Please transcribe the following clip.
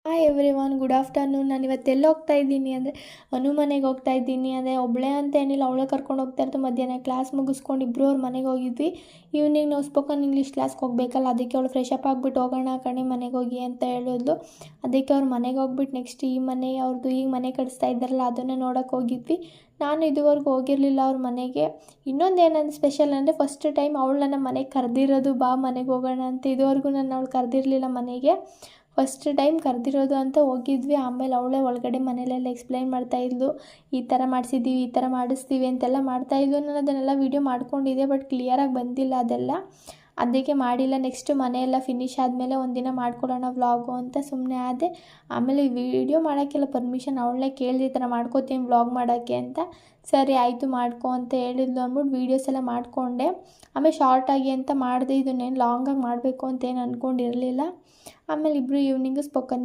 Hi everyone, good afternoon. ನಾನು ಇವತ್ತು ಎಲ್ಲಿ ಹೋಗ್ತಾ ಇದ್ದೀನಿ ಅಂದರೆ ಅನು ಮನೆಗೆ ಹೋಗ್ತಾ ಇದ್ದೀನಿ. ಅದೇ ಒಬ್ಬಳೇ ಅಂತ ಏನಿಲ್ಲ, ಅವಳೇ ಕರ್ಕೊಂಡು ಹೋಗ್ತಾ ಇರ್ತು. ಮಧ್ಯಾಹ್ನ ಕ್ಲಾಸ್ ಮುಗಿಸ್ಕೊಂಡು ಇಬ್ಬರು ಅವ್ರ ಮನೆಗೆ ಹೋಗಿದ್ವಿ. ಈವ್ನಿಂಗ್ ನಾವು ಸ್ಪೋಕನ್ ಇಂಗ್ಲೀಷ್ ಕ್ಲಾಸ್ಗೆ ಹೋಗಬೇಕಲ್ಲ, ಅದಕ್ಕೆ ಅವಳು ಫ್ರೆಶ್ ಅಪ್ ಆಗಿಬಿಟ್ಟು ಹೋಗೋಣ ಕಣೆ ಮನೆಗೆ ಹೋಗಿ ಅಂತ ಹೇಳಿದ್ಲು. ಅದಕ್ಕೆ ಅವ್ರ ಮನೆಗೆ ಹೋಗ್ಬಿಟ್ಟು ನೆಕ್ಸ್ಟ್ ಈ ಮನೆ ಅವ್ರದ್ದು ಈಗ ಮನೆ ಕಟ್ಸ್ತಾ ಇದ್ದಾರಲ್ಲ ಅದನ್ನೇ ನೋಡೋಕೆ ಹೋಗಿದ್ವಿ. ನಾನು ಇದುವರೆಗೂ ಹೋಗಿರಲಿಲ್ಲ ಅವ್ರ ಮನೆಗೆ. ಇನ್ನೊಂದು ಏನಂದ್ರೆ ಸ್ಪೆಷಲ್ ಅಂದರೆ ಫಸ್ಟ್ ಟೈಮ್ ಅವಳು ನನ್ನ ಮನೆಗೆ ಕರೆದಿರೋದು, ಬಾ ಮನೆಗೆ ಹೋಗೋಣ ಅಂತ. ಇದುವರೆಗೂ ನಾನು ಅವಳು ಕರೆದಿರಲಿಲ್ಲ ಮನೆಗೆ, ಫಸ್ಟ್ ಟೈಮ್ ಕರೆದಿರೋದು ಅಂತ ಹೋಗಿದ್ವಿ. ಆಮೇಲೆ ಅವಳೇ ಒಳಗಡೆ ಮನೇಲೆಲ್ಲ ಎಕ್ಸ್ಪ್ಲೈನ್ ಮಾಡ್ತಾಯಿದ್ಲು, ಈ ಥರ ಮಾಡಿಸಿದ್ದೀವಿ, ಈ ಥರ ಮಾಡಿಸ್ತೀವಿ ಅಂತೆಲ್ಲ ಮಾಡ್ತಾಯಿದ್ಲು. ನಾನು ಅದನ್ನೆಲ್ಲ ವೀಡಿಯೋ ಮಾಡ್ಕೊಂಡಿದ್ದೆ, ಬಟ್ ಕ್ಲಿಯರಾಗಿ ಬಂದಿಲ್ಲ ಅದೆಲ್ಲ, ಅದಕ್ಕೆ ಮಾಡಿಲ್ಲ. ನೆಕ್ಸ್ಟ್ ಮನೆಯೆಲ್ಲ ಫಿನಿಶ್ ಆದಮೇಲೆ ಒಂದಿನ ಮಾಡ್ಕೊಳ್ಳೋಣ ವ್ಲಾಗು ಅಂತ ಸುಮ್ಮನೆ ಆದೆ. ಆಮೇಲೆ ವೀಡಿಯೋ ಮಾಡೋಕ್ಕೆಲ್ಲ ಪರ್ಮಿಷನ್ ಅವಳನ್ನೇ ಕೇಳಿದೆ, ಈ ಥರ ಮಾಡ್ಕೋತೀನಿ ವ್ಲಾಗ್ ಮಾಡೋಕ್ಕೆ ಅಂತ. ಸರಿ ಆಯಿತು ಮಾಡ್ಕೊ ಅಂತ ಹೇಳಿದ್ಲು ಅಂದ್ಬಿಟ್ಟು ವೀಡಿಯೋಸ್ ಎಲ್ಲ ಮಾಡಿಕೊಂಡೆ. ಆಮೇಲೆ ಶಾರ್ಟಾಗಿ ಅಂತ ಮಾಡಿದೆ, ಇದನ್ನೇನು ಲಾಂಗಾಗಿ ಮಾಡಬೇಕು ಅಂತೇನು ಅಂದ್ಕೊಂಡಿರಲಿಲ್ಲ. ಆಮೇಲೆ ಇಬ್ಬರು ಈವ್ನಿಂಗು ಸ್ಪೋಕನ್